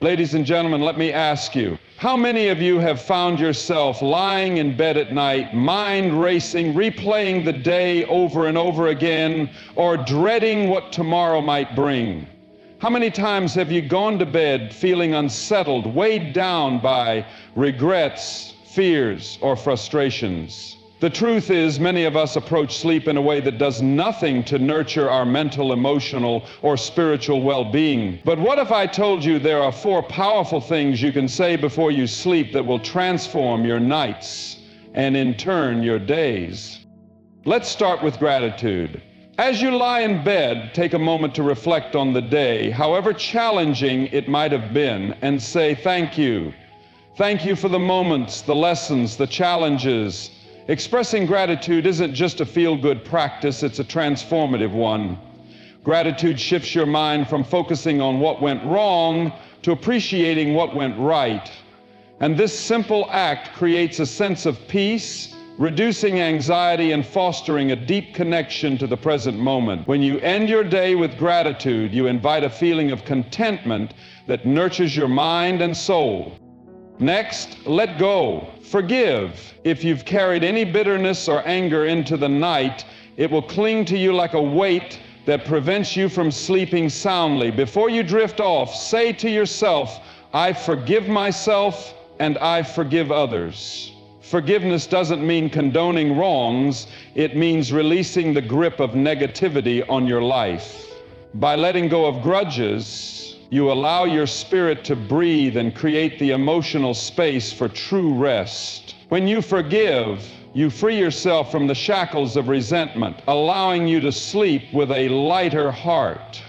Ladies and gentlemen, let me ask you, how many of you have found yourself lying in bed at night, mind racing, replaying the day over and over again, or dreading what tomorrow might bring? How many times have you gone to bed feeling unsettled, weighed down by regrets, fears, or frustrations? The truth is, many of us approach sleep in a way that does nothing to nurture our mental, emotional, or spiritual well-being. But what if I told you there are 4 powerful things you can say before you sleep that will transform your nights and in turn your days? Let's start with gratitude. As you lie in bed, take a moment to reflect on the day, however challenging it might have been, and say thank you. Thank you for the moments, the lessons, the challenges. Expressing gratitude isn't just a feel-good practice, it's a transformative one. Gratitude shifts your mind from focusing on what went wrong to appreciating what went right. And this simple act creates a sense of peace, reducing anxiety and fostering a deep connection to the present moment. When you end your day with gratitude, you invite a feeling of contentment that nurtures your mind and soul. Next, let go. Forgive. If you've carried any bitterness or anger into the night, it will cling to you like a weight that prevents you from sleeping soundly. Before you drift off, say to yourself, I forgive myself and I forgive others. Forgiveness doesn't mean condoning wrongs. It means releasing the grip of negativity on your life. By letting go of grudges, you allow your spirit to breathe and create the emotional space for true rest. When you forgive, you free yourself from the shackles of resentment, allowing you to sleep with a lighter heart.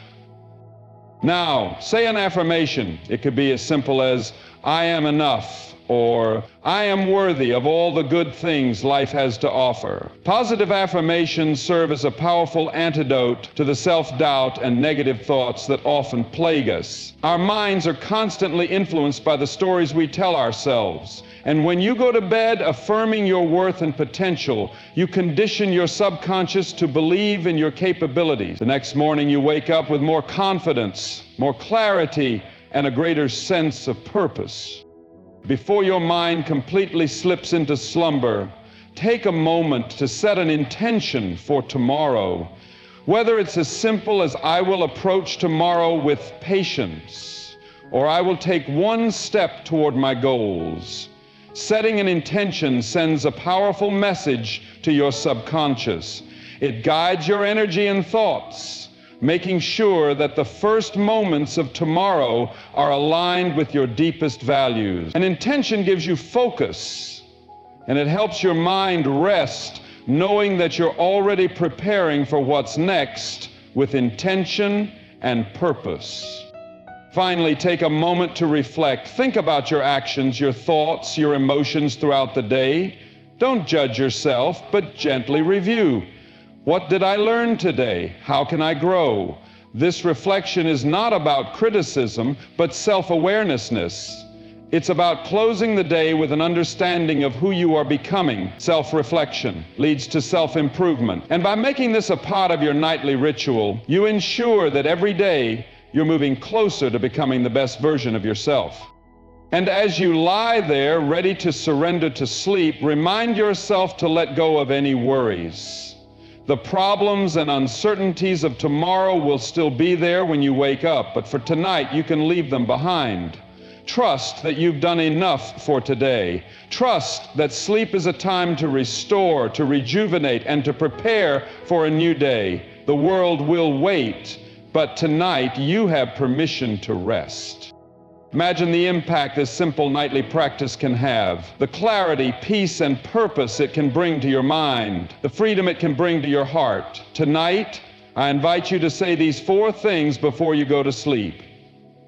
Now, say an affirmation. It could be as simple as, I am enough, or I am worthy of all the good things life has to offer. Positive affirmations serve as a powerful antidote to the self-doubt and negative thoughts that often plague us. Our minds are constantly influenced by the stories we tell ourselves. And when you go to bed affirming your worth and potential, you condition your subconscious to believe in your capabilities. The next morning you wake up with more confidence, more clarity, and a greater sense of purpose. Before your mind completely slips into slumber, take a moment to set an intention for tomorrow. Whether it's as simple as I will approach tomorrow with patience, or I will take one step toward my goals. Setting an intention sends a powerful message to your subconscious. It guides your energy and thoughts, making sure that the first moments of tomorrow are aligned with your deepest values. An intention gives you focus, and it helps your mind rest, knowing that you're already preparing for what's next with intention and purpose. Finally, take a moment to reflect. Think about your actions, your thoughts, your emotions throughout the day. Don't judge yourself, but gently review. What did I learn today? How can I grow? This reflection is not about criticism, but self-awarenessness. It's about closing the day with an understanding of who you are becoming. Self-reflection leads to self-improvement. And by making this a part of your nightly ritual, you ensure that every day you're moving closer to becoming the best version of yourself. And as you lie there, ready to surrender to sleep, remind yourself to let go of any worries. The problems and uncertainties of tomorrow will still be there when you wake up, but for tonight, you can leave them behind. Trust that you've done enough for today. Trust that sleep is a time to restore, to rejuvenate, and to prepare for a new day. The world will wait, but tonight you have permission to rest. Imagine the impact this simple nightly practice can have, the clarity, peace, and purpose it can bring to your mind, the freedom it can bring to your heart. Tonight, I invite you to say these 4 things before you go to sleep.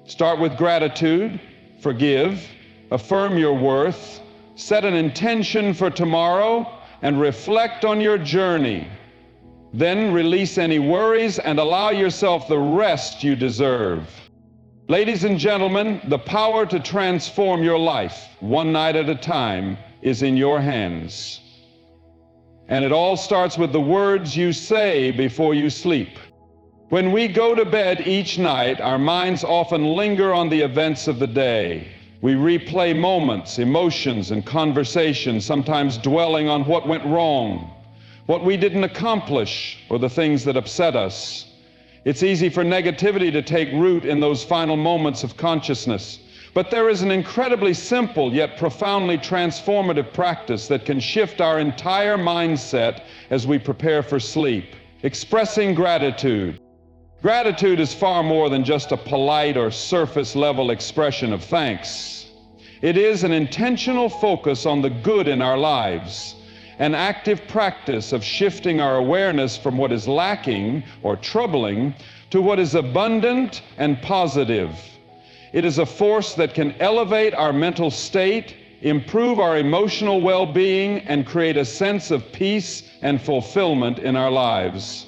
Start with gratitude, forgive, affirm your worth, set an intention for tomorrow, and reflect on your journey. Then release any worries and allow yourself the rest you deserve. Ladies and gentlemen, the power to transform your life, one night at a time, is in your hands. And it all starts with the words you say before you sleep. When we go to bed each night, our minds often linger on the events of the day. We replay moments, emotions, and conversations, sometimes dwelling on what went wrong, what we didn't accomplish, or the things that upset us. It's easy for negativity to take root in those final moments of consciousness. But there is an incredibly simple yet profoundly transformative practice that can shift our entire mindset as we prepare for sleep. Expressing gratitude. Gratitude is far more than just a polite or surface-level expression of thanks. It is an intentional focus on the good in our lives, an active practice of shifting our awareness from what is lacking or troubling to what is abundant and positive. It is a force that can elevate our mental state, improve our emotional well-being, and create a sense of peace and fulfillment in our lives.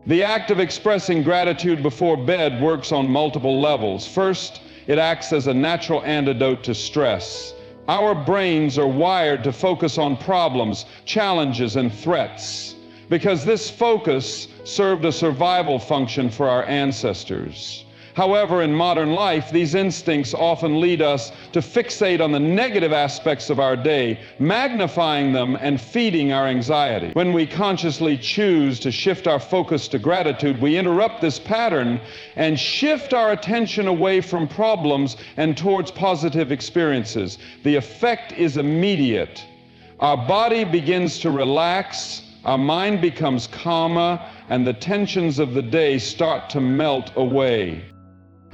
The act of expressing gratitude before bed works on multiple levels. First, it acts as a natural antidote to stress. Our brains are wired to focus on problems, challenges, and threats because this focus served a survival function for our ancestors. However, in modern life, these instincts often lead us to fixate on the negative aspects of our day, magnifying them and feeding our anxiety. When we consciously choose to shift our focus to gratitude, we interrupt this pattern and shift our attention away from problems and towards positive experiences. The effect is immediate. Our body begins to relax, our mind becomes calmer, and the tensions of the day start to melt away.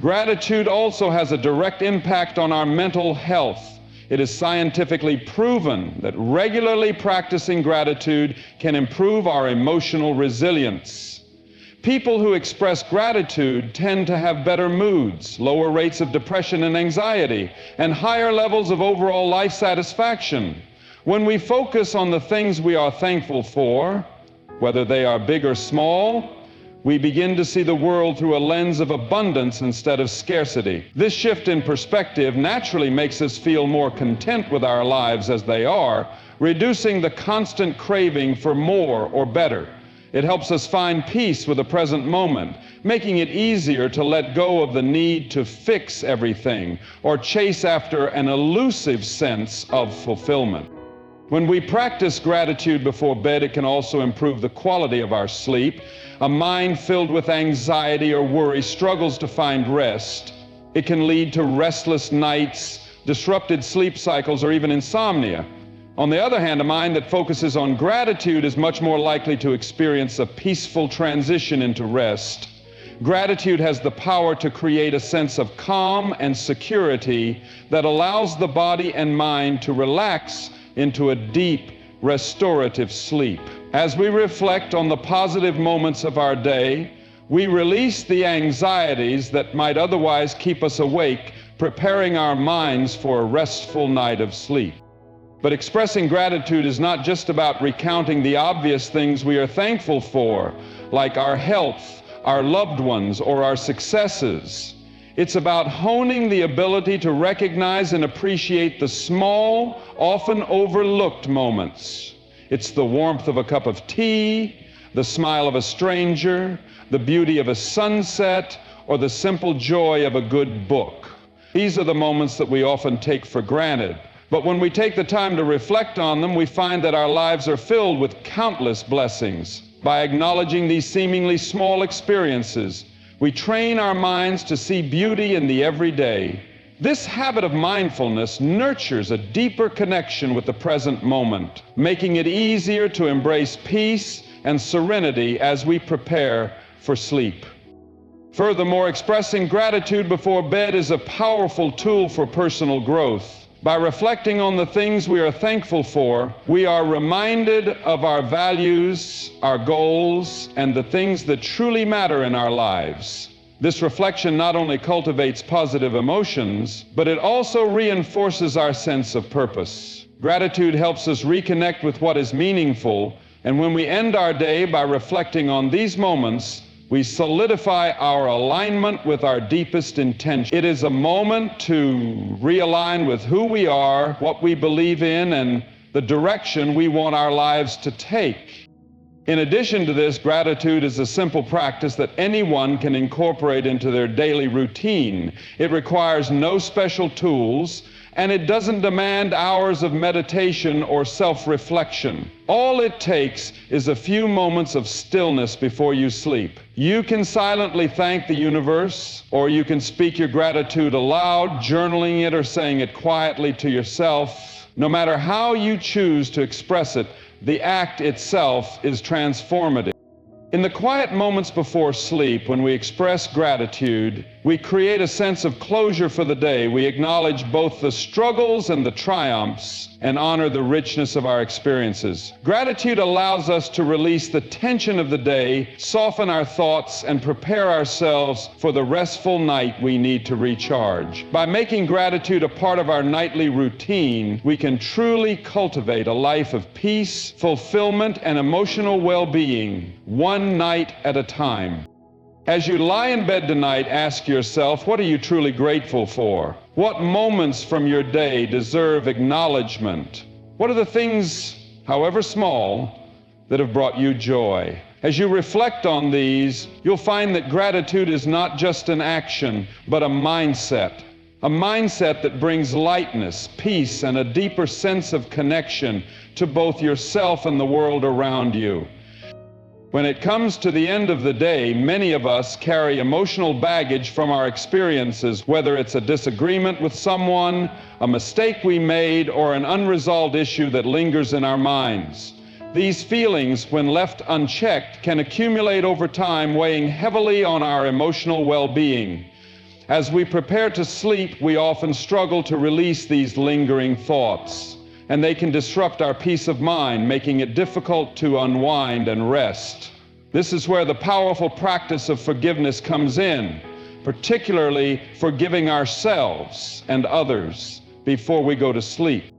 Gratitude also has a direct impact on our mental health. It is scientifically proven that regularly practicing gratitude can improve our emotional resilience. People who express gratitude tend to have better moods, lower rates of depression and anxiety, and higher levels of overall life satisfaction. When we focus on the things we are thankful for, whether they are big or small, we begin to see the world through a lens of abundance instead of scarcity. This shift in perspective naturally makes us feel more content with our lives as they are, reducing the constant craving for more or better. It helps us find peace with the present moment, making it easier to let go of the need to fix everything or chase after an elusive sense of fulfillment. When we practice gratitude before bed, it can also improve the quality of our sleep. A mind filled with anxiety or worry struggles to find rest. It can lead to restless nights, disrupted sleep cycles, or even insomnia. On the other hand, a mind that focuses on gratitude is much more likely to experience a peaceful transition into rest. Gratitude has the power to create a sense of calm and security that allows the body and mind to relax into a deep, restorative sleep. As we reflect on the positive moments of our day, we release the anxieties that might otherwise keep us awake, preparing our minds for a restful night of sleep. But expressing gratitude is not just about recounting the obvious things we are thankful for, like our health, our loved ones, or our successes. It's about honing the ability to recognize and appreciate the small, often overlooked moments. It's the warmth of a cup of tea, the smile of a stranger, the beauty of a sunset, or the simple joy of a good book. These are the moments that we often take for granted. But when we take the time to reflect on them, we find that our lives are filled with countless blessings. By acknowledging these seemingly small experiences, we train our minds to see beauty in the everyday. This habit of mindfulness nurtures a deeper connection with the present moment, making it easier to embrace peace and serenity as we prepare for sleep. Furthermore, expressing gratitude before bed is a powerful tool for personal growth. By reflecting on the things we are thankful for, we are reminded of our values, our goals, and the things that truly matter in our lives. This reflection not only cultivates positive emotions, but it also reinforces our sense of purpose. Gratitude helps us reconnect with what is meaningful, and when we end our day by reflecting on these moments, we solidify our alignment with our deepest intention. It is a moment to realign with who we are, what we believe in, and the direction we want our lives to take. In addition to this, gratitude is a simple practice that anyone can incorporate into their daily routine. It requires no special tools, and it doesn't demand hours of meditation or self-reflection. All it takes is a few moments of stillness before you sleep. You can silently thank the universe, or you can speak your gratitude aloud, journaling it or saying it quietly to yourself. No matter how you choose to express it, the act itself is transformative. In the quiet moments before sleep, when we express gratitude, we create a sense of closure for the day. We acknowledge both the struggles and the triumphs and honor the richness of our experiences. Gratitude allows us to release the tension of the day, soften our thoughts, and prepare ourselves for the restful night we need to recharge. By making gratitude a part of our nightly routine, we can truly cultivate a life of peace, fulfillment, and emotional well-being, one night at a time. As you lie in bed tonight, ask yourself, what are you truly grateful for? What moments from your day deserve acknowledgement? What are the things, however small, that have brought you joy? As you reflect on these, you'll find that gratitude is not just an action, but a mindset. A mindset that brings lightness, peace, and a deeper sense of connection to both yourself and the world around you. When it comes to the end of the day, many of us carry emotional baggage from our experiences, whether it's a disagreement with someone, a mistake we made, or an unresolved issue that lingers in our minds. These feelings, when left unchecked, can accumulate over time, weighing heavily on our emotional well-being. As we prepare to sleep, we often struggle to release these lingering thoughts, and they can disrupt our peace of mind, making it difficult to unwind and rest. This is where the powerful practice of forgiveness comes in, particularly forgiving ourselves and others before we go to sleep.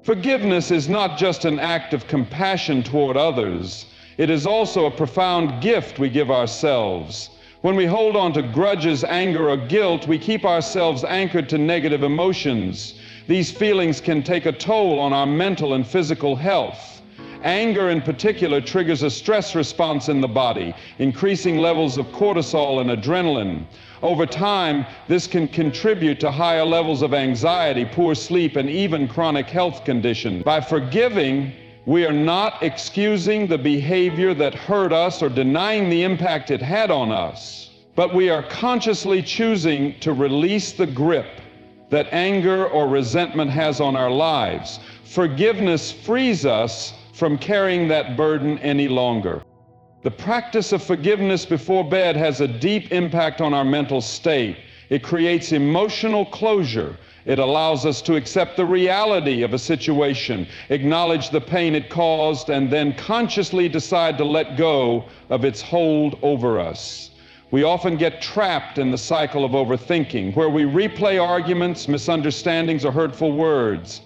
Forgiveness is not just an act of compassion toward others, it is also a profound gift we give ourselves. When we hold on to grudges, anger, or guilt, we keep ourselves anchored to negative emotions. These feelings can take a toll on our mental and physical health. Anger in particular triggers a stress response in the body, increasing levels of cortisol and adrenaline. Over time, this can contribute to higher levels of anxiety, poor sleep, and even chronic health conditions. By forgiving, we are not excusing the behavior that hurt us or denying the impact it had on us, but we are consciously choosing to release the grip that anger or resentment has on our lives. Forgiveness frees us from carrying that burden any longer. The practice of forgiveness before bed has a deep impact on our mental state. It creates emotional closure. It allows us to accept the reality of a situation, acknowledge the pain it caused, and then consciously decide to let go of its hold over us. We often get trapped in the cycle of overthinking, where we replay arguments, misunderstandings, or hurtful words.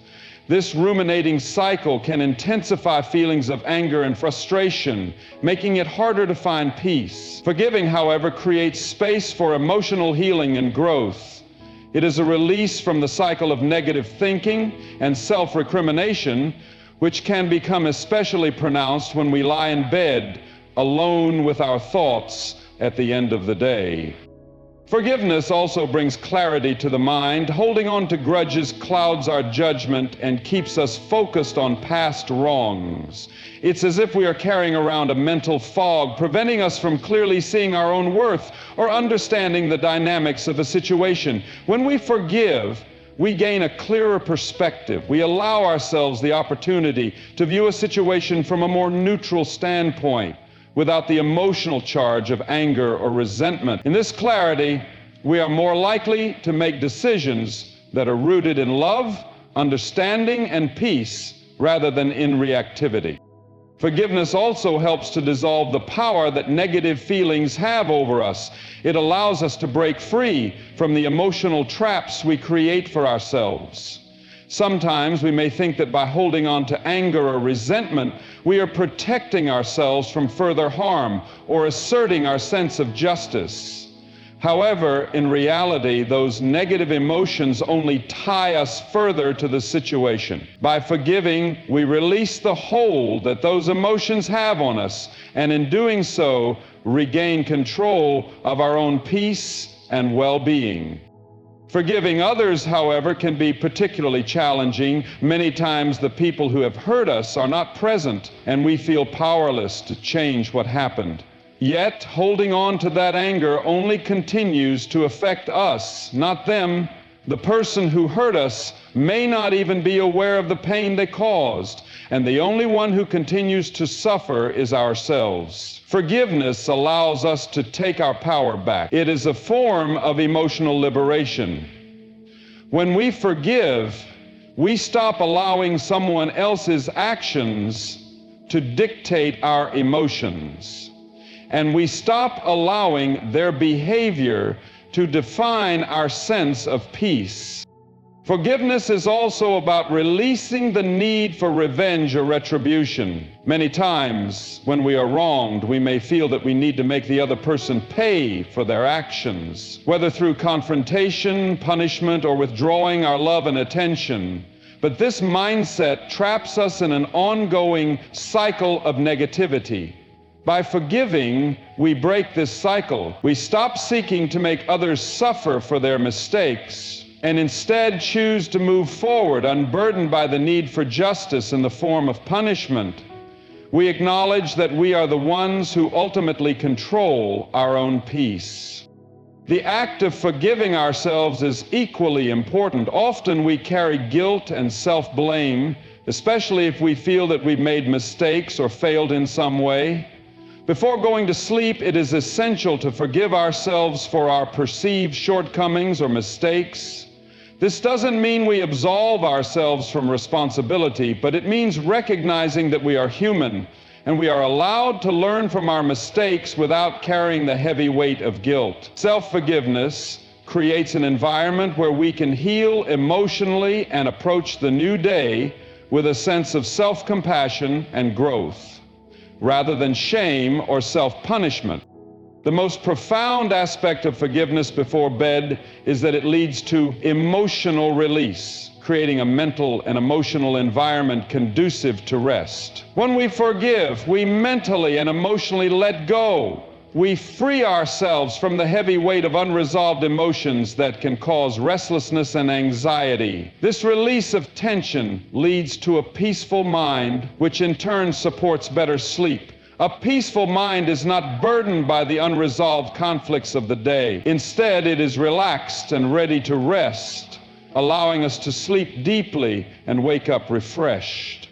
This ruminating cycle can intensify feelings of anger and frustration, making it harder to find peace. Forgiving, however, creates space for emotional healing and growth. It is a release from the cycle of negative thinking and self-recrimination, which can become especially pronounced when we lie in bed, alone with our thoughts at the end of the day. Forgiveness also brings clarity to the mind. Holding on to grudges clouds our judgment and keeps us focused on past wrongs. It's as if we are carrying around a mental fog, preventing us from clearly seeing our own worth or understanding the dynamics of a situation. When we forgive, we gain a clearer perspective. We allow ourselves the opportunity to view a situation from a more neutral standpoint, without the emotional charge of anger or resentment. In this clarity, we are more likely to make decisions that are rooted in love, understanding, and peace, rather than in reactivity. Forgiveness also helps to dissolve the power that negative feelings have over us. It allows us to break free from the emotional traps we create for ourselves. Sometimes we may think that by holding on to anger or resentment, we are protecting ourselves from further harm or asserting our sense of justice. However, in reality, those negative emotions only tie us further to the situation. By forgiving, we release the hold that those emotions have on us, and in doing so, regain control of our own peace and well-being. Forgiving others, however, can be particularly challenging. Many times the people who have hurt us are not present, and we feel powerless to change what happened. Yet, holding on to that anger only continues to affect us, not them. The person who hurt us may not even be aware of the pain they caused, and the only one who continues to suffer is ourselves. Forgiveness allows us to take our power back. It is a form of emotional liberation. When we forgive, we stop allowing someone else's actions to dictate our emotions, and we stop allowing their behavior to define our sense of peace. Forgiveness is also about releasing the need for revenge or retribution. Many times, when we are wronged, we may feel that we need to make the other person pay for their actions, whether through confrontation, punishment, or withdrawing our love and attention. But this mindset traps us in an ongoing cycle of negativity. By forgiving, we break this cycle. We stop seeking to make others suffer for their mistakes, and instead choose to move forward unburdened by the need for justice in the form of punishment. We acknowledge that we are the ones who ultimately control our own peace. The act of forgiving ourselves is equally important. Often we carry guilt and self-blame, especially if we feel that we've made mistakes or failed in some way. Before going to sleep, it is essential to forgive ourselves for our perceived shortcomings or mistakes. This doesn't mean we absolve ourselves from responsibility, but it means recognizing that we are human and we are allowed to learn from our mistakes without carrying the heavy weight of guilt. Self-forgiveness creates an environment where we can heal emotionally and approach the new day with a sense of self-compassion and growth, rather than shame or self-punishment. The most profound aspect of forgiveness before bed is that it leads to emotional release, creating a mental and emotional environment conducive to rest. When we forgive, we mentally and emotionally let go. We free ourselves from the heavy weight of unresolved emotions that can cause restlessness and anxiety. This release of tension leads to a peaceful mind, which in turn supports better sleep. A peaceful mind is not burdened by the unresolved conflicts of the day. Instead, it is relaxed and ready to rest, allowing us to sleep deeply and wake up refreshed.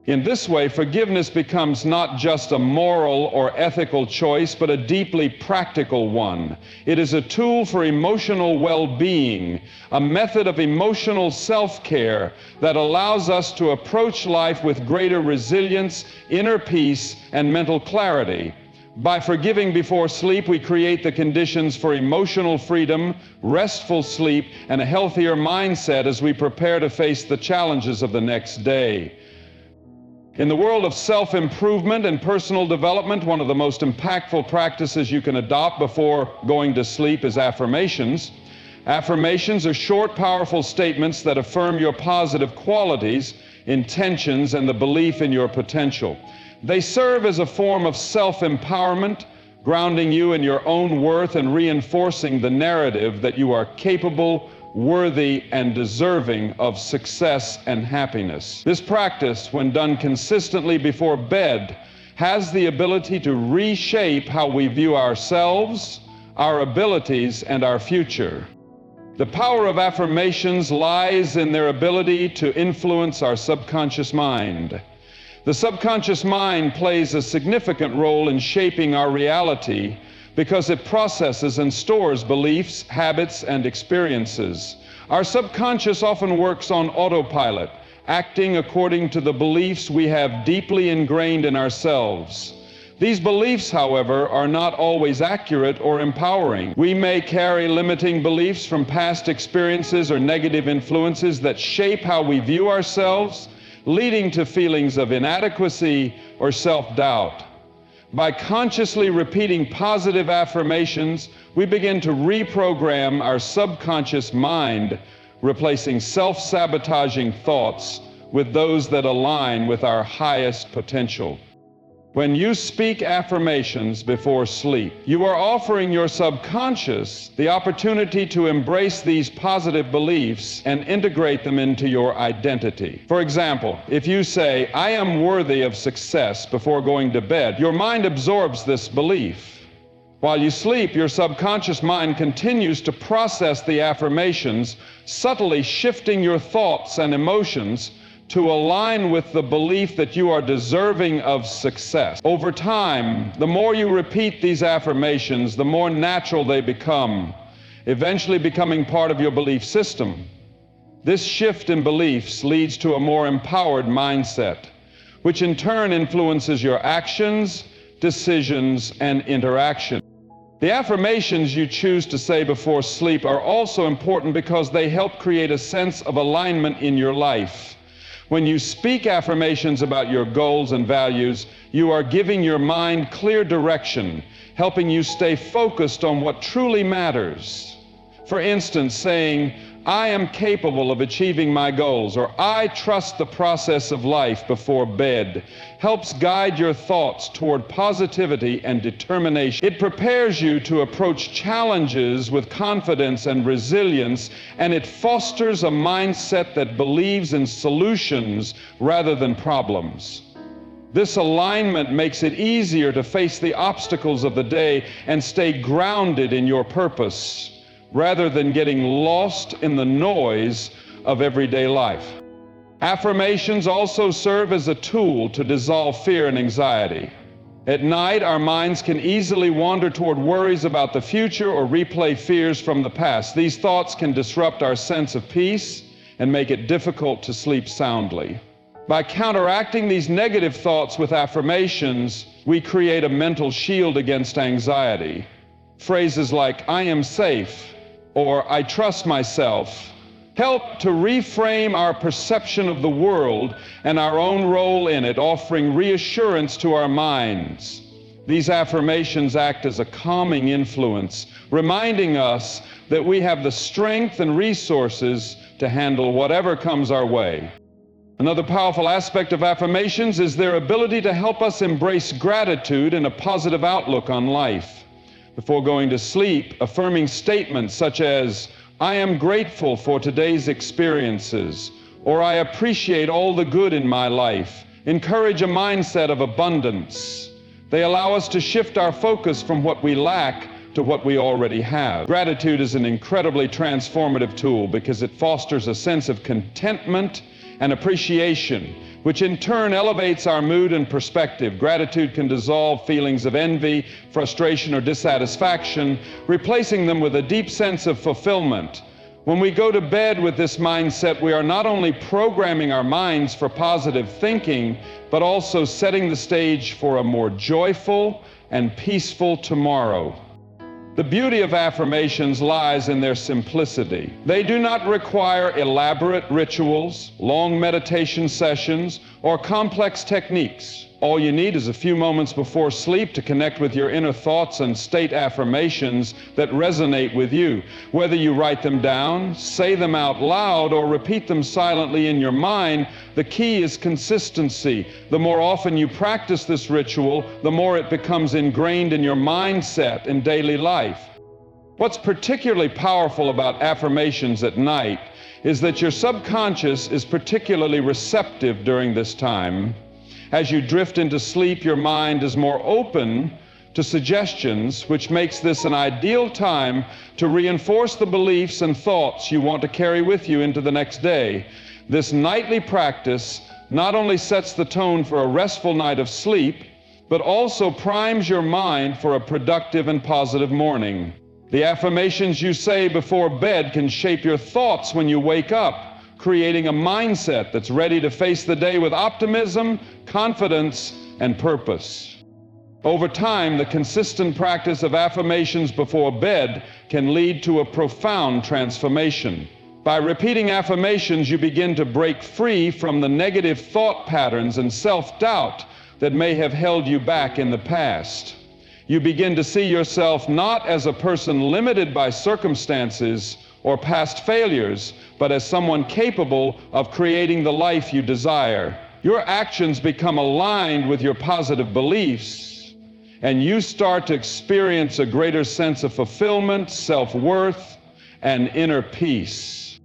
In this way, forgiveness becomes not just a moral or ethical choice, but a deeply practical one. It is a tool for emotional well-being, a method of emotional self-care that allows us to approach life with greater resilience, inner peace, and mental clarity. By forgiving before sleep, we create the conditions for emotional freedom, restful sleep, and a healthier mindset as we prepare to face the challenges of the next day. In the world of self-improvement and personal development, one of the most impactful practices you can adopt before going to sleep is affirmations. Affirmations are short, powerful statements that affirm your positive qualities, intentions, and the belief in your potential. They serve as a form of self-empowerment, grounding you in your own worth and reinforcing the narrative that you are capable, worthy, and deserving of success and happiness. This practice, when done consistently before bed, has the ability to reshape how we view ourselves, our abilities, and our future. The power of affirmations lies in their ability to influence our subconscious mind. The subconscious mind plays a significant role in shaping our reality because it processes and stores beliefs, habits, and experiences. Our subconscious often works on autopilot, acting according to the beliefs we have deeply ingrained in ourselves. These beliefs, however, are not always accurate or empowering. We may carry limiting beliefs from past experiences or negative influences that shape how we view ourselves, leading to feelings of inadequacy or self-doubt. By consciously repeating positive affirmations, we begin to reprogram our subconscious mind, replacing self-sabotaging thoughts with those that align with our highest potential. When you speak affirmations before sleep, you are offering your subconscious the opportunity to embrace these positive beliefs and integrate them into your identity. For example, if you say, "I am worthy of success," before going to bed, your mind absorbs this belief. While you sleep, your subconscious mind continues to process the affirmations, subtly shifting your thoughts and emotions to align with the belief that you are deserving of success. Over time, the more you repeat these affirmations, the more natural they become, eventually becoming part of your belief system. This shift in beliefs leads to a more empowered mindset, which in turn influences your actions, decisions, and interaction. The affirmations you choose to say before sleep are also important because they help create a sense of alignment in your life. When you speak affirmations about your goals and values, you are giving your mind clear direction, helping you stay focused on what truly matters. For instance, saying, "I am capable of achieving my goals," or "I trust the process of life" before bed, helps guide your thoughts toward positivity and determination. It prepares you to approach challenges with confidence and resilience, and it fosters a mindset that believes in solutions rather than problems. This alignment makes it easier to face the obstacles of the day and stay grounded in your purpose, rather than getting lost in the noise of everyday life. Affirmations also serve as a tool to dissolve fear and anxiety. At night, our minds can easily wander toward worries about the future or replay fears from the past. These thoughts can disrupt our sense of peace and make it difficult to sleep soundly. By counteracting these negative thoughts with affirmations, we create a mental shield against anxiety. Phrases like, "I am safe," or "I trust myself," help to reframe our perception of the world and our own role in it, offering reassurance to our minds. These affirmations act as a calming influence, reminding us that we have the strength and resources to handle whatever comes our way. Another powerful aspect of affirmations is their ability to help us embrace gratitude and a positive outlook on life. Before going to sleep, affirming statements such as, "I am grateful for today's experiences," or "I appreciate all the good in my life," encourage a mindset of abundance. They allow us to shift our focus from what we lack to what we already have. Gratitude is an incredibly transformative tool because it fosters a sense of contentment and appreciation, which in turn elevates our mood and perspective. Gratitude can dissolve feelings of envy, frustration, or dissatisfaction, replacing them with a deep sense of fulfillment. When we go to bed with this mindset, we are not only programming our minds for positive thinking, but also setting the stage for a more joyful and peaceful tomorrow. The beauty of affirmations lies in their simplicity. They do not require elaborate rituals, long meditation sessions, or complex techniques. All you need is a few moments before sleep to connect with your inner thoughts and state affirmations that resonate with you. Whether you write them down, say them out loud, or repeat them silently in your mind, the key is consistency. The more often you practice this ritual, the more it becomes ingrained in your mindset in daily life. What's particularly powerful about affirmations at night is that your subconscious is particularly receptive during this time. As you drift into sleep, your mind is more open to suggestions, which makes this an ideal time to reinforce the beliefs and thoughts you want to carry with you into the next day. This nightly practice not only sets the tone for a restful night of sleep, but also primes your mind for a productive and positive morning. The affirmations you say before bed can shape your thoughts when you wake up, creating a mindset that's ready to face the day with optimism, confidence, and purpose. Over time, the consistent practice of affirmations before bed can lead to a profound transformation. By repeating affirmations, you begin to break free from the negative thought patterns and self-doubt, that may have held you back in the past. You begin to see yourself not as a person limited by circumstances or past failures, but as someone capable of creating the life you desire. Your actions become aligned with your positive beliefs, and you start to experience a greater sense of fulfillment, self-worth, and inner peace.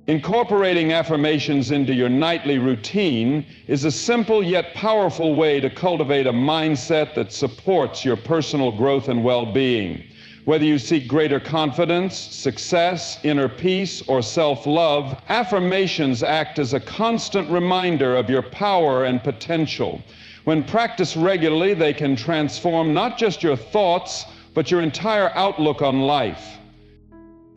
Incorporating affirmations into your nightly routine is a simple yet powerful way to cultivate a mindset that supports your personal growth and well-being. Whether you seek greater confidence, success, inner peace, or self-love, affirmations act as a constant reminder of your power and potential. When practiced regularly, they can transform not just your thoughts, but your entire outlook on life.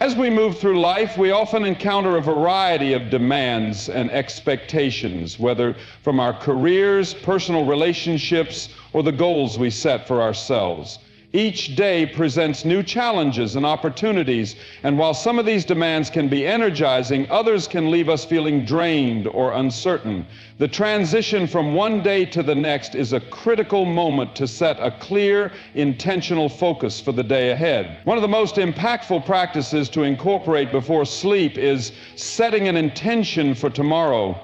As we move through life, we often encounter a variety of demands and expectations, whether from our careers, personal relationships, or the goals we set for ourselves. Each day presents new challenges and opportunities, and while some of these demands can be energizing, others can leave us feeling drained or uncertain. The transition from one day to the next is a critical moment to set a clear, intentional focus for the day ahead. One of the most impactful practices to incorporate before sleep is setting an intention for tomorrow.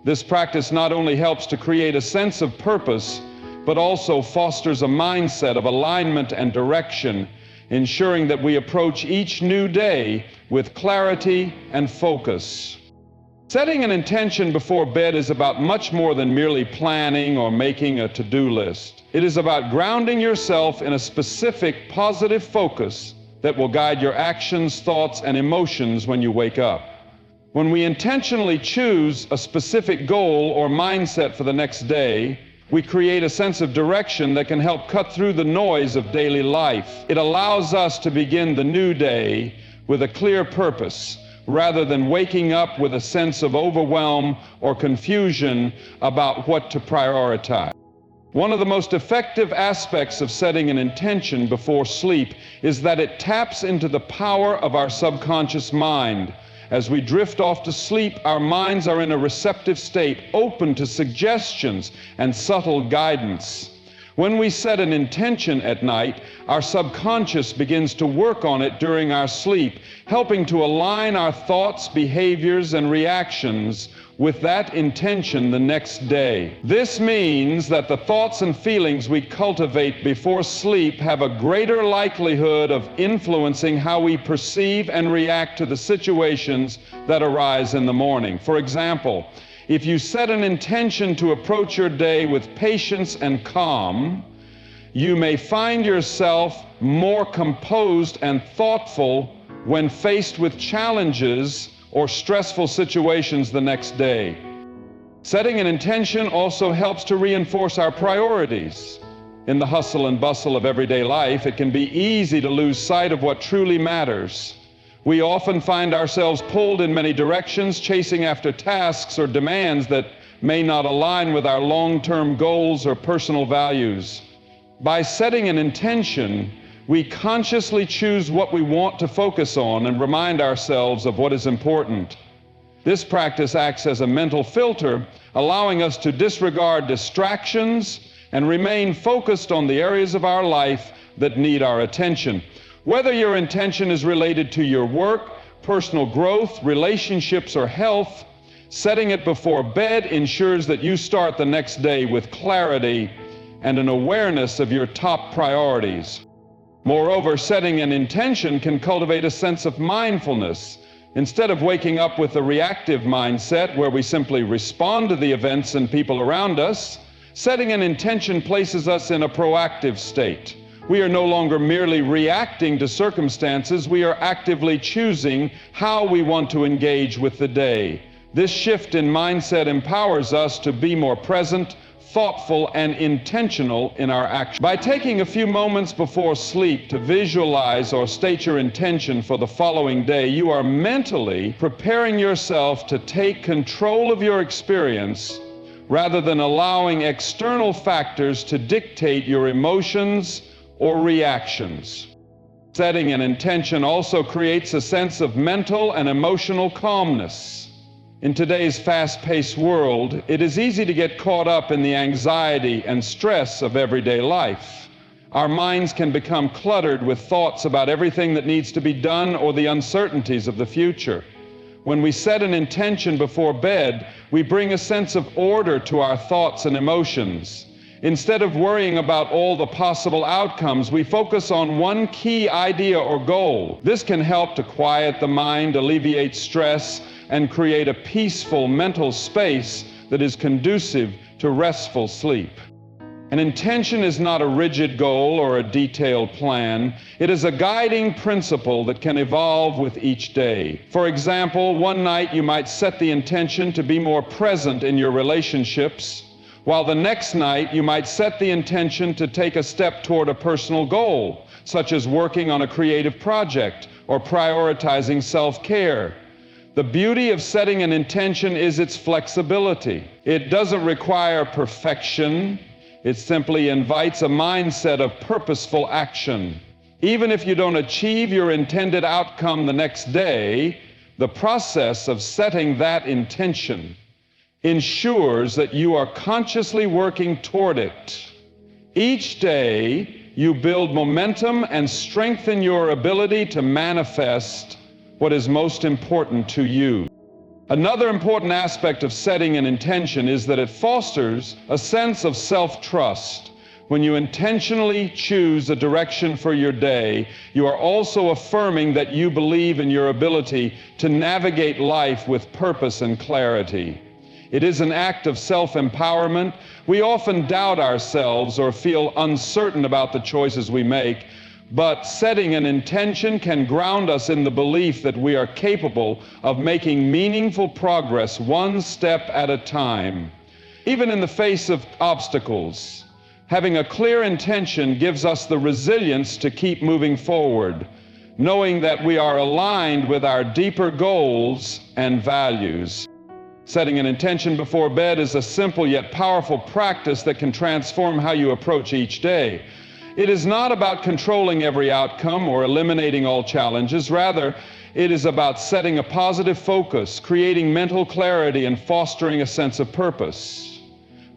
This practice not only helps to create a sense of purpose, but also fosters a mindset of alignment and direction, ensuring that we approach each new day with clarity and focus. Setting an intention before bed is about much more than merely planning or making a to-do list. It is about grounding yourself in a specific positive focus that will guide your actions, thoughts, and emotions when you wake up. When we intentionally choose a specific goal or mindset for the next day, we create a sense of direction that can help cut through the noise of daily life. It allows us to begin the new day with a clear purpose, rather than waking up with a sense of overwhelm or confusion about what to prioritize. One of the most effective aspects of setting an intention before sleep is that it taps into the power of our subconscious mind. As we drift off to sleep, our minds are in a receptive state, open to suggestions and subtle guidance. When we set an intention at night, our subconscious begins to work on it during our sleep, helping to align our thoughts, behaviors, and reactions with that intention the next day. This means that the thoughts and feelings we cultivate before sleep have a greater likelihood of influencing how we perceive and react to the situations that arise in the morning. For example, if you set an intention to approach your day with patience and calm, you may find yourself more composed and thoughtful when faced with challenges or stressful situations the next day. Setting an intention also helps to reinforce our priorities. In the hustle and bustle of everyday life, it can be easy to lose sight of what truly matters. We often find ourselves pulled in many directions, chasing after tasks or demands that may not align with our long-term goals or personal values. By setting an intention, we consciously choose what we want to focus on and remind ourselves of what is important. This practice acts as a mental filter, allowing us to disregard distractions and remain focused on the areas of our life that need our attention. Whether your intention is related to your work, personal growth, relationships, or health, setting it before bed ensures that you start the next day with clarity and an awareness of your top priorities. Moreover, setting an intention can cultivate a sense of mindfulness. Instead of waking up with a reactive mindset where we simply respond to the events and people around us, setting an intention places us in a proactive state. We are no longer merely reacting to circumstances, we are actively choosing how we want to engage with the day. This shift in mindset empowers us to be more present, thoughtful, and intentional in our actions. By taking a few moments before sleep to visualize or state your intention for the following day, you are mentally preparing yourself to take control of your experience rather than allowing external factors to dictate your emotions or reactions. Setting an intention also creates a sense of mental and emotional calmness. In today's fast-paced world, it is easy to get caught up in the anxiety and stress of everyday life. Our minds can become cluttered with thoughts about everything that needs to be done or the uncertainties of the future. When we set an intention before bed, we bring a sense of order to our thoughts and emotions. Instead of worrying about all the possible outcomes, we focus on one key idea or goal. This can help to quiet the mind, alleviate stress, and create a peaceful mental space that is conducive to restful sleep. An intention is not a rigid goal or a detailed plan. It is a guiding principle that can evolve with each day. For example, one night you might set the intention to be more present in your relationships, while the next night you might set the intention to take a step toward a personal goal, such as working on a creative project or prioritizing self-care. The beauty of setting an intention is its flexibility. It doesn't require perfection. It simply invites a mindset of purposeful action. Even if you don't achieve your intended outcome the next day, the process of setting that intention ensures that you are consciously working toward it. Each day, you build momentum and strengthen your ability to manifest what is most important to you. Another important aspect of setting an intention is that it fosters a sense of self-trust. When you intentionally choose a direction for your day, you are also affirming that you believe in your ability to navigate life with purpose and clarity. It is an act of self-empowerment. We often doubt ourselves or feel uncertain about the choices we make, but setting an intention can ground us in the belief that we are capable of making meaningful progress one step at a time. Even in the face of obstacles, having a clear intention gives us the resilience to keep moving forward, knowing that we are aligned with our deeper goals and values. Setting an intention before bed is a simple yet powerful practice that can transform how you approach each day. It is not about controlling every outcome or eliminating all challenges. Rather, it is about setting a positive focus, creating mental clarity, and fostering a sense of purpose.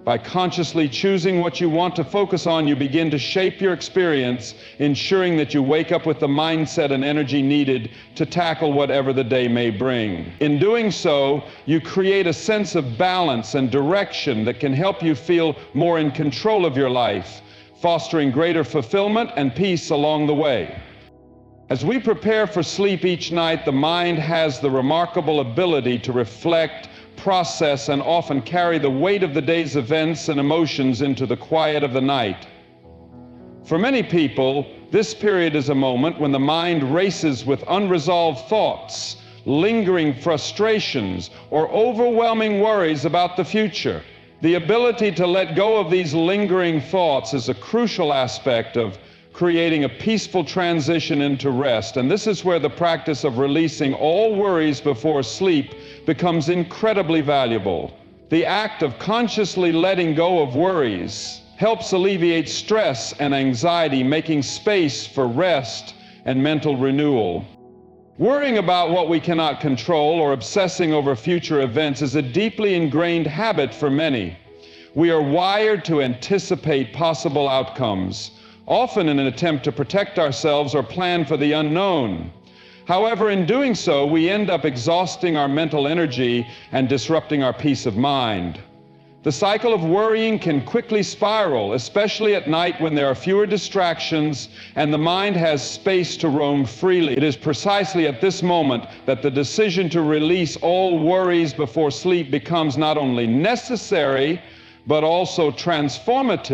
By consciously choosing what you want to focus on, you begin to shape your experience, ensuring that you wake up with the mindset and energy needed to tackle whatever the day may bring. In doing so, you create a sense of balance and direction that can help you feel more in control of your life, fostering greater fulfillment and peace along the way. As we prepare for sleep each night, the mind has the remarkable ability to reflect, process, and often carry the weight of the day's events and emotions into the quiet of the night. For many people, this period is a moment when the mind races with unresolved thoughts, lingering frustrations, or overwhelming worries about the future. The ability to let go of these lingering thoughts is a crucial aspect of creating a peaceful transition into rest. And this is where the practice of releasing all worries before sleep becomes incredibly valuable. The act of consciously letting go of worries helps alleviate stress and anxiety, making space for rest and mental renewal. Worrying about what we cannot control or obsessing over future events is a deeply ingrained habit for many. We are wired to anticipate possible outcomes, often in an attempt to protect ourselves or plan for the unknown. However, in doing so, we end up exhausting our mental energy and disrupting our peace of mind. The cycle of worrying can quickly spiral, especially at night when there are fewer distractions and the mind has space to roam freely. It is precisely at this moment that the decision to release all worries before sleep becomes not only necessary, but also transformative.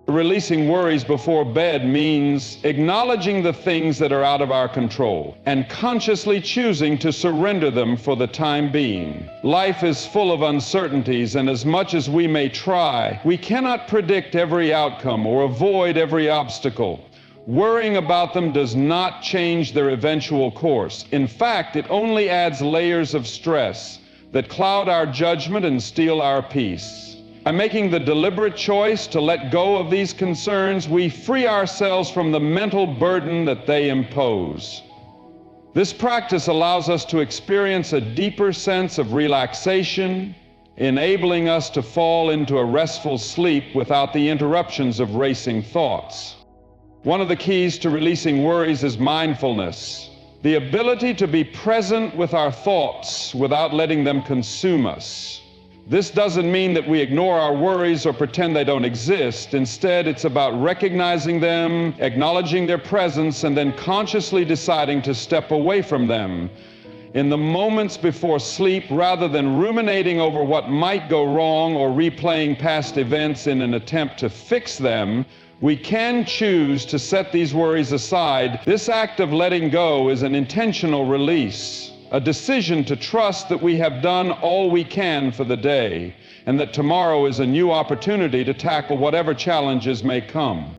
Releasing worries before bed means acknowledging the things that are out of our control and consciously choosing to surrender them for the time being. Life is full of uncertainties, and as much as we may try, we cannot predict every outcome or avoid every obstacle. Worrying about them does not change their eventual course. In fact, it only adds layers of stress that cloud our judgment and steal our peace. By making the deliberate choice to let go of these concerns, we free ourselves from the mental burden that they impose. This practice allows us to experience a deeper sense of relaxation, enabling us to fall into a restful sleep without the interruptions of racing thoughts. One of the keys to releasing worries is mindfulness, the ability to be present with our thoughts without letting them consume us. This doesn't mean that we ignore our worries or pretend they don't exist. Instead, it's about recognizing them, acknowledging their presence, and then consciously deciding to step away from them. In the moments before sleep, rather than ruminating over what might go wrong or replaying past events in an attempt to fix them, we can choose to set these worries aside. This act of letting go is an intentional release, a decision to trust that we have done all we can for the day, and that tomorrow is a new opportunity to tackle whatever challenges may come.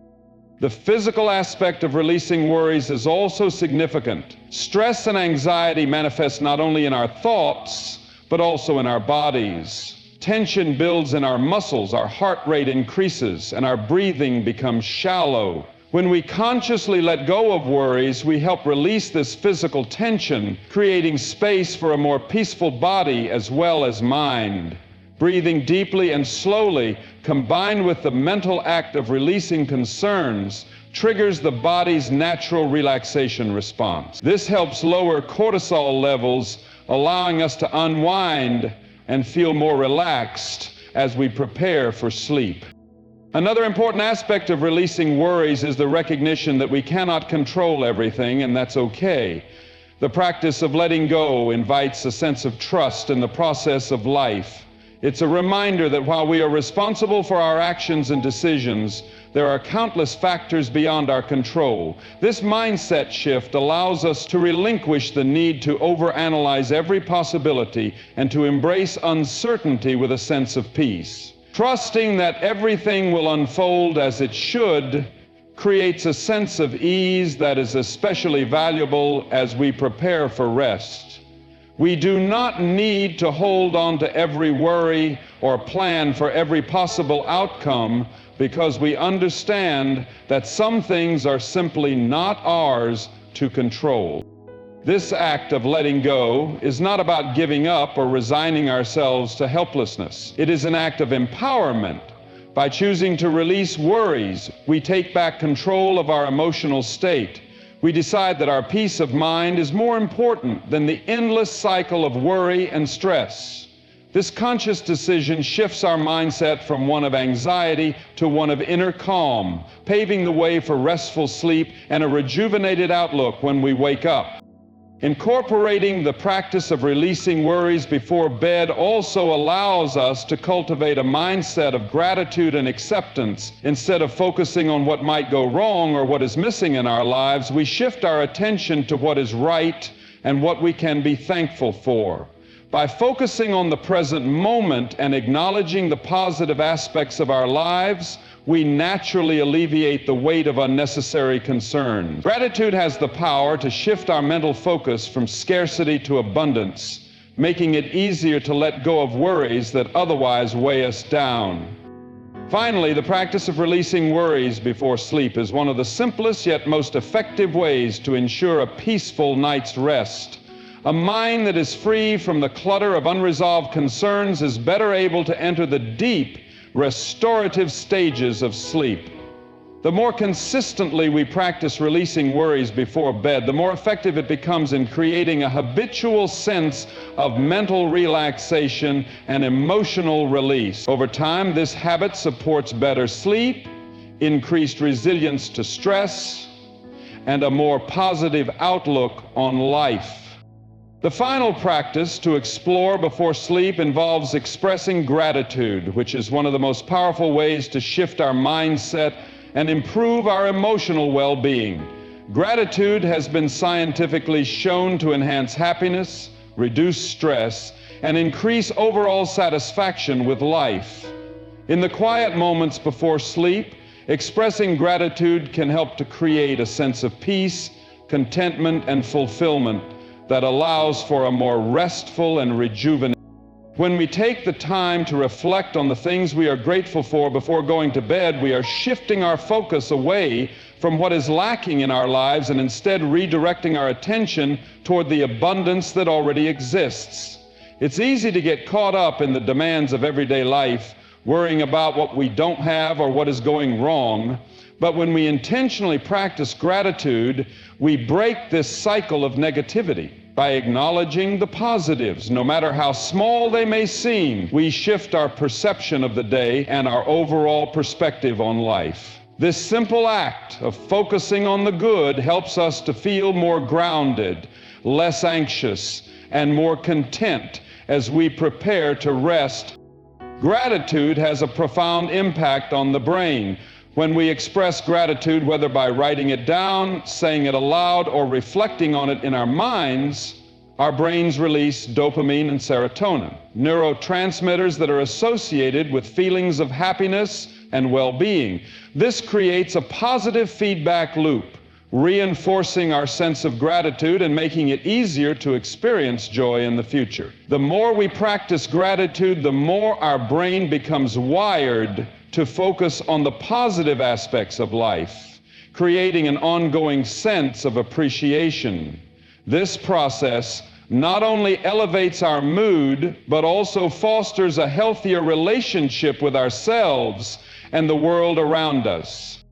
The physical aspect of releasing worries is also significant. Stress and anxiety manifest not only in our thoughts, but also in our bodies. Tension builds in our muscles, our heart rate increases, and our breathing becomes shallow. When we consciously let go of worries, we help release this physical tension, creating space for a more peaceful body as well as mind. Breathing deeply and slowly, combined with the mental act of releasing concerns, triggers the body's natural relaxation response. This helps lower cortisol levels, allowing us to unwind and feel more relaxed as we prepare for sleep. Another important aspect of releasing worries is the recognition that we cannot control everything, and that's okay. The practice of letting go invites a sense of trust in the process of life. It's a reminder that while we are responsible for our actions and decisions, there are countless factors beyond our control. This mindset shift allows us to relinquish the need to overanalyze every possibility and to embrace uncertainty with a sense of peace. Trusting that everything will unfold as it should creates a sense of ease that is especially valuable as we prepare for rest. We do not need to hold on to every worry or plan for every possible outcome, because we understand that some things are simply not ours to control. This act of letting go is not about giving up or resigning ourselves to helplessness. It is an act of empowerment. By choosing to release worries, we take back control of our emotional state. We decide that our peace of mind is more important than the endless cycle of worry and stress. This conscious decision shifts our mindset from one of anxiety to one of inner calm, paving the way for restful sleep and a rejuvenated outlook when we wake up. Incorporating the practice of releasing worries before bed also allows us to cultivate a mindset of gratitude and acceptance. Instead of focusing on what might go wrong or what is missing in our lives, we shift our attention to what is right and what we can be thankful for. By focusing on the present moment and acknowledging the positive aspects of our lives, we naturally alleviate the weight of unnecessary concern. Gratitude has the power to shift our mental focus from scarcity to abundance, making it easier to let go of worries that otherwise weigh us down. Finally, the practice of releasing worries before sleep is one of the simplest yet most effective ways to ensure a peaceful night's rest. A mind that is free from the clutter of unresolved concerns is better able to enter the deep, restorative stages of sleep. The more consistently we practice releasing worries before bed, the more effective it becomes in creating a habitual sense of mental relaxation and emotional release. Over time, this habit supports better sleep, increased resilience to stress, and a more positive outlook on life. The final practice to explore before sleep involves expressing gratitude, which is one of the most powerful ways to shift our mindset and improve our emotional well-being. Gratitude has been scientifically shown to enhance happiness, reduce stress, and increase overall satisfaction with life. In the quiet moments before sleep, expressing gratitude can help to create a sense of peace, contentment, and fulfillment that allows for a more restful and rejuvenating. When we take the time to reflect on the things we are grateful for before going to bed, we are shifting our focus away from what is lacking in our lives and instead redirecting our attention toward the abundance that already exists. It's easy to get caught up in the demands of everyday life, worrying about what we don't have or what is going wrong. But when we intentionally practice gratitude, we break this cycle of negativity. By acknowledging the positives, no matter how small they may seem, we shift our perception of the day and our overall perspective on life. This simple act of focusing on the good helps us to feel more grounded, less anxious, and more content as we prepare to rest. Gratitude has a profound impact on the brain. When we express gratitude, whether by writing it down, saying it aloud, or reflecting on it in our minds, our brains release dopamine and serotonin, neurotransmitters that are associated with feelings of happiness and well-being. This creates a positive feedback loop, reinforcing our sense of gratitude and making it easier to experience joy in the future. The more we practice gratitude, the more our brain becomes wired to focus on the positive aspects of life, creating an ongoing sense of appreciation. This process not only elevates our mood, but also fosters a healthier relationship with ourselves and the world around us.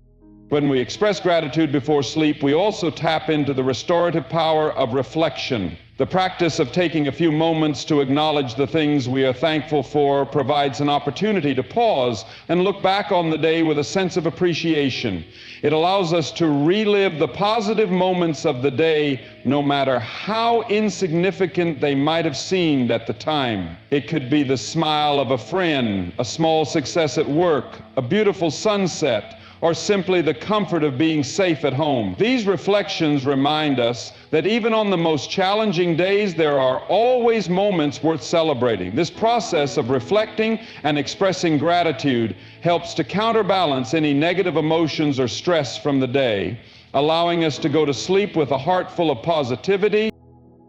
When we express gratitude before sleep, we also tap into the restorative power of reflection. The practice of taking a few moments to acknowledge the things we are thankful for provides an opportunity to pause and look back on the day with a sense of appreciation. It allows us to relive the positive moments of the day, no matter how insignificant they might have seemed at the time. It could be the smile of a friend, a small success at work, a beautiful sunset, or simply the comfort of being safe at home. These reflections remind us that even on the most challenging days, there are always moments worth celebrating. This process of reflecting and expressing gratitude helps to counterbalance any negative emotions or stress from the day, allowing us to go to sleep with a heart full of positivity.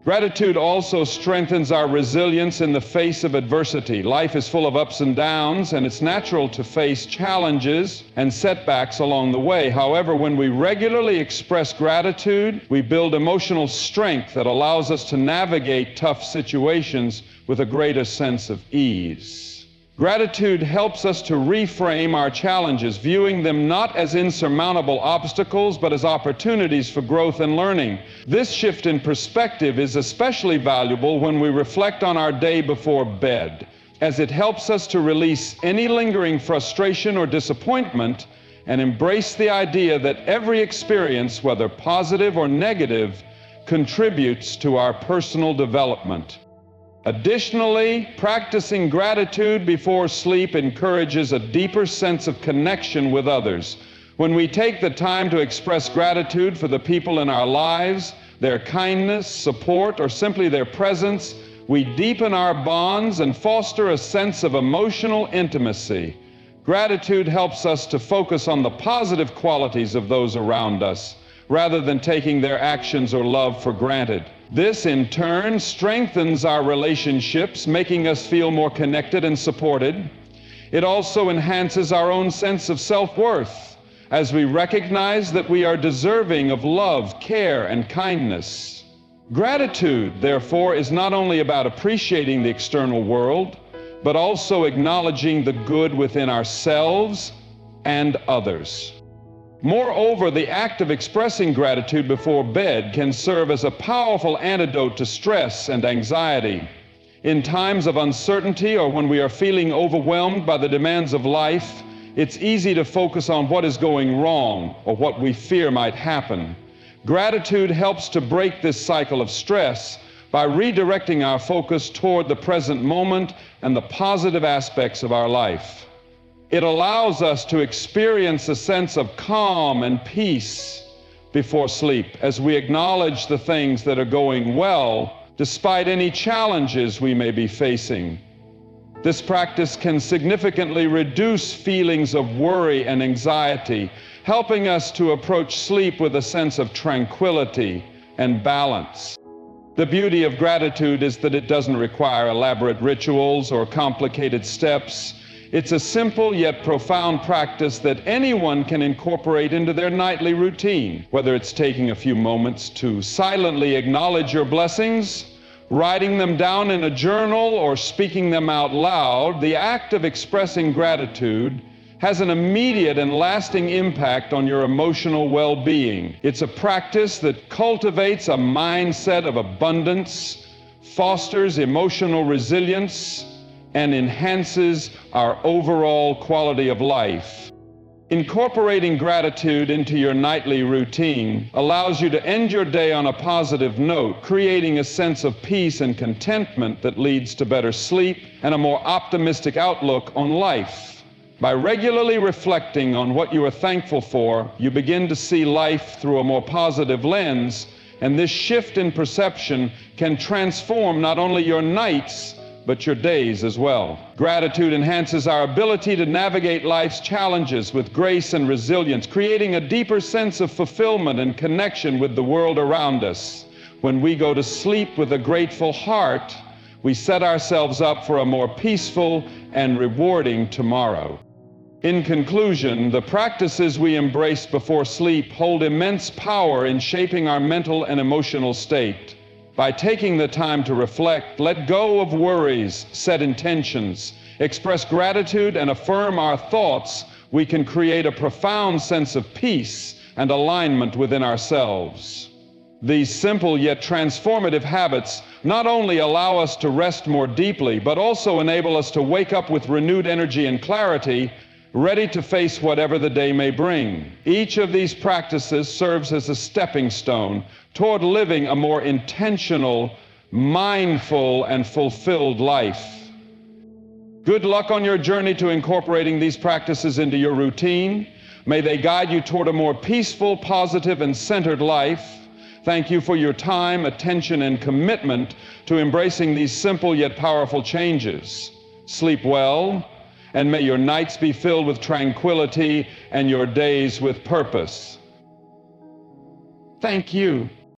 Gratitude also strengthens our resilience in the face of adversity. Life is full of ups and downs, and it's natural to face challenges and setbacks along the way. However, when we regularly express gratitude, we build emotional strength that allows us to navigate tough situations with a greater sense of ease. Gratitude helps us to reframe our challenges, viewing them not as insurmountable obstacles, but as opportunities for growth and learning. This shift in perspective is especially valuable when we reflect on our day before bed, as it helps us to release any lingering frustration or disappointment and embrace the idea that every experience, whether positive or negative, contributes to our personal development. Additionally, practicing gratitude before sleep encourages a deeper sense of connection with others. When we take the time to express gratitude for the people in our lives, their kindness, support, or simply their presence, we deepen our bonds and foster a sense of emotional intimacy. Gratitude helps us to focus on the positive qualities of those around us, rather than taking their actions or love for granted. This, in turn, strengthens our relationships, making us feel more connected and supported. It also enhances our own sense of self-worth, as we recognize that we are deserving of love, care, and kindness. Gratitude, therefore, is not only about appreciating the external world, but also acknowledging the good within ourselves and others. Moreover, the act of expressing gratitude before bed can serve as a powerful antidote to stress and anxiety. In times of uncertainty or when we are feeling overwhelmed by the demands of life, it's easy to focus on what is going wrong or what we fear might happen. Gratitude helps to break this cycle of stress by redirecting our focus toward the present moment and the positive aspects of our life. It allows us to experience a sense of calm and peace before sleep as we acknowledge the things that are going well despite any challenges we may be facing. This practice can significantly reduce feelings of worry and anxiety, helping us to approach sleep with a sense of tranquility and balance. The beauty of gratitude is that it doesn't require elaborate rituals or complicated steps. It's a simple yet profound practice that anyone can incorporate into their nightly routine, whether it's taking a few moments to silently acknowledge your blessings, writing them down in a journal, or speaking them out loud. The act of expressing gratitude has an immediate and lasting impact on your emotional well-being. It's a practice that cultivates a mindset of abundance, fosters emotional resilience, and enhances our overall quality of life. Incorporating gratitude into your nightly routine allows you to end your day on a positive note, creating a sense of peace and contentment that leads to better sleep and a more optimistic outlook on life. By regularly reflecting on what you are thankful for, you begin to see life through a more positive lens, and this shift in perception can transform not only your nights, but your days as well. Gratitude enhances our ability to navigate life's challenges with grace and resilience, creating a deeper sense of fulfillment and connection with the world around us. When we go to sleep with a grateful heart, we set ourselves up for a more peaceful and rewarding tomorrow. In conclusion, the practices we embrace before sleep hold immense power in shaping our mental and emotional state. By taking the time to reflect, let go of worries, set intentions, express gratitude, and affirm our thoughts, we can create a profound sense of peace and alignment within ourselves. These simple yet transformative habits not only allow us to rest more deeply, but also enable us to wake up with renewed energy and clarity, ready to face whatever the day may bring. Each of these practices serves as a stepping stone toward living a more intentional, mindful, and fulfilled life. Good luck on your journey to incorporating these practices into your routine. May they guide you toward a more peaceful, positive, and centered life. Thank you for your time, attention, and commitment to embracing these simple yet powerful changes. Sleep well, and may your nights be filled with tranquility and your days with purpose. Thank you.